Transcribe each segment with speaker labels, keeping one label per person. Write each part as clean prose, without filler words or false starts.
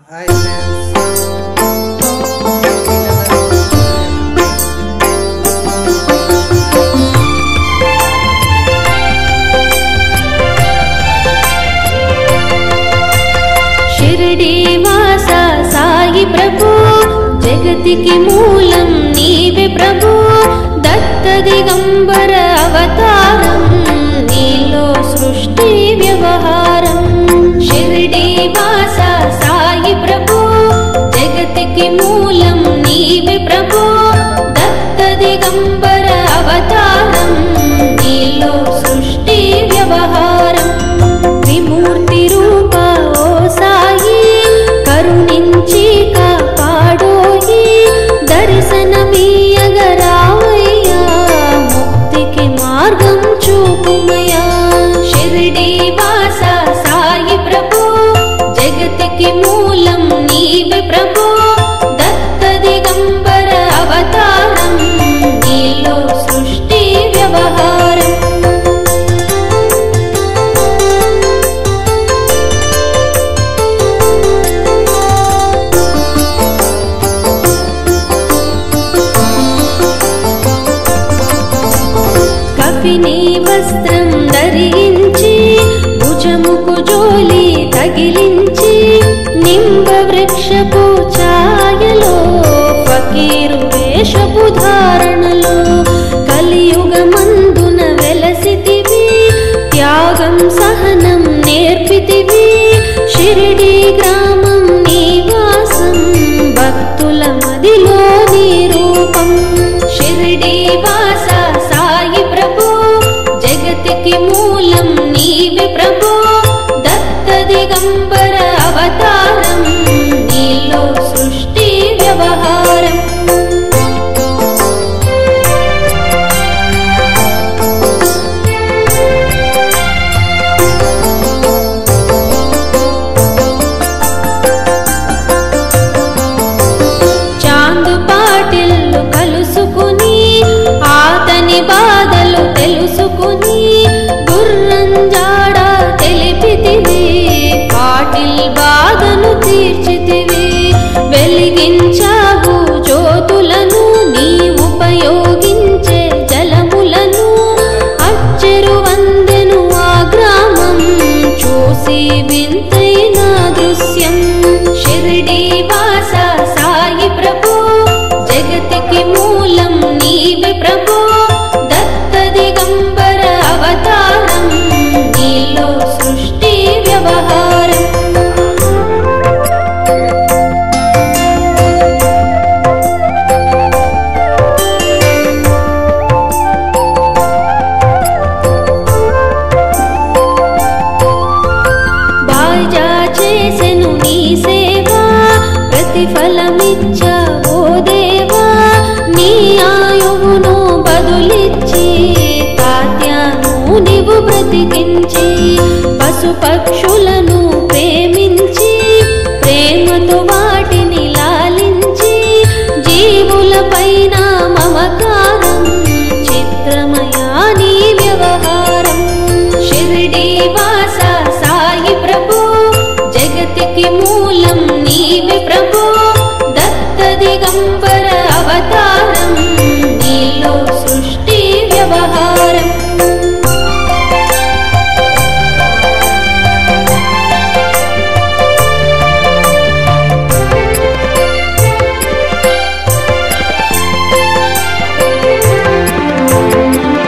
Speaker 1: Hi friends.
Speaker 2: Shirdi వాస సాయి ప్రభు జగతికి మూలం నీవే ప్రభు దత్త దిగంబర అవతారం నీలో సృష్టి వ్యవహారం షిరిడి వాస సాయి ప్రభు జగతికి మూలం నీవే ప్రభు దత్త దిగంబర అవతారం నీలో సృష్టి వ్యవహారం విమూర్తి రూప ఓ సాయి కరుణించి కాపాడోయి దర్శనమీయగరావయ్యా ముక్తికి మార్గం చూపుమయ్యా షిరిడి వాస సాయి ప్రభు జగతికి మూలం నీవే ప్రభు దత్త దిగంబర అవతారం నీలో సృష్టి వ్యవహారం కపిని వస్త్రం ధరించి భుజముకు జోలి తగిలించి నింబ వృక్షపు ఛాయలో ఫకీరు వేషపు ధారణలో కలియుగమందున వెలసితివి త్యాగం సహనం నేర్పితివి షిరిడి గ్రామం నివాసం భక్తుల మదిలో నీ రూపం షిరిడి వాస సాయి ప్రభు జగతికి మూలం నీవే ప్రభు దత్త దిగంబర అవతారం నీలో సృష్టి వ్యవహారం చాందు పాటిల్లు కలుసుకుని ఆతని బాధలు తెలుసుకుని గుర్రంజాడ తెలిపితివి పాటిల్ బాధను తీర్చితివి వెలిగించావు జ్యోతులను నీ ఉపయోగించే జలములను అచ్చెరు వందెను ఆ గ్రామం చూసి వింతైన దృశ్యం షిరిడి వాస సాయి ప్రభు జగతికి మూలం నీవే ప్రభు దత్త దిగంబర అవతారం నీలో సృష్టి వ్యవహారం బాజా చేసెను నీ సేవా ప్రతిఫలమిచ్చావో దేవా నీ ఆయువును బదులిచ్చి తాత్యాను నీవు బ్రతికించి పశుపక్షులను ప్రేమించి ప్రేమతో వాటిని లాలించి జీవుల పైన మమకారం చిత్రమయా నీ వ్యవహారం షిరిడి వాస సాయి ప్రభు జగతికి మూలం నీవే ప్రభు దత్త దిగంబర అవతారం నీలో సృష్టి వ్యవహారం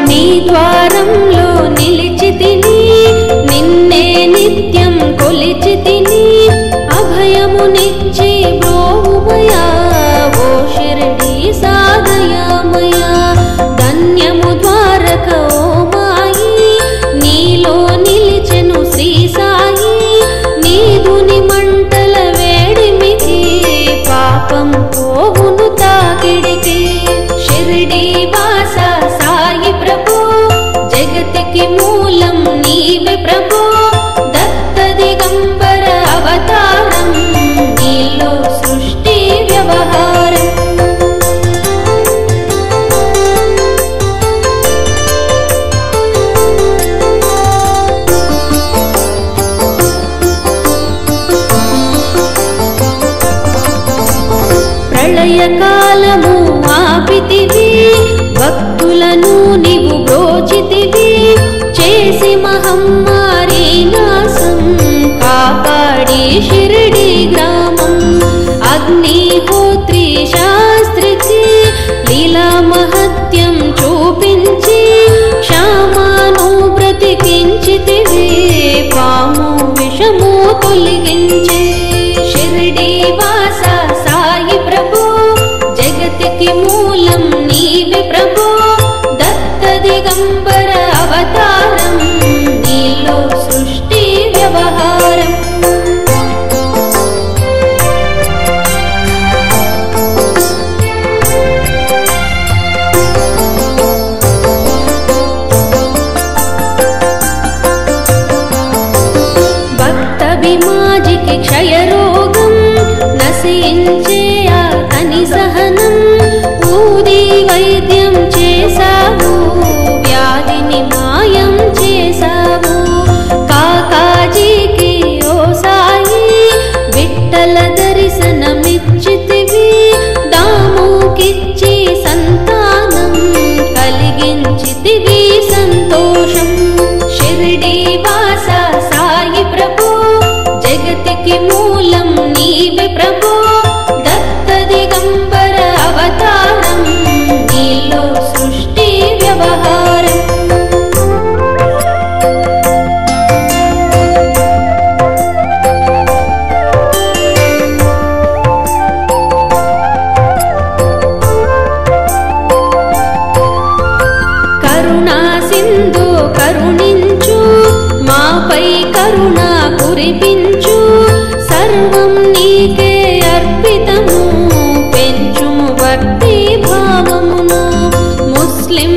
Speaker 2: నీ ద్వారంలో నిలిచి తిని నిన్నే నిత్యం కొలిచి తిని అభయమునిచ్చి బ్రోవుమయా ఓ షిరిడి సాగయామయా ధన్యము ద్వారక ఓ మాయి నీలో నిలిచెను శ్రీ సాయి నీదుని మంటల వేడిమికి పాపం పోవును తాకిడికి షిరిడి వాస సాయి ప్రభు జగతికి మూలం నీవే ప్రభు దత్త దిగంబర అవతారం నీలో సృష్టి వ్యవహారం ప్రళయకాలము ఆపితివి భక్తులను నీవు బ్రోచితివి చేసి మహమ్మారి నాశం కాపాడి షిరిడి గ్రామం అగ్నిహోత్రి శాస్త్రికి లీలా మహత్యం చూపించి క్షామాను బ్రతికించితివి పాము విషము తొలగించే షిరిడి వాస సాయి ప్రభు జగతికి మూలం నీవే ప్రభు దత్త దిగంబర అవతారం నీలో సృష్టి వ్యవహారం భక్తభిమాజికి క్షయరోగం నశించే అతని సహనం ఊది వైద్యం చేసావు వ్యాధిని మాయం చేసావు కాకాజీకి ఓ సాయి విఠల దర్శనమిచ్చితివి దాముకిచ్చి సంతానం కలిగించితివి సంతోషం షిరిడి వాస సాయి ప్రభు జగతికి మూలం నీవే ప్రభు దత్త దిగంబర అవతారం నీలో సృష్టి వ్యవహారం కరుణా సింధు కరుణించు మాపై కరుణ కురిపించు సర్వం నీకే అర్పితము పెంచుము భక్తి భావమును ముస్లిం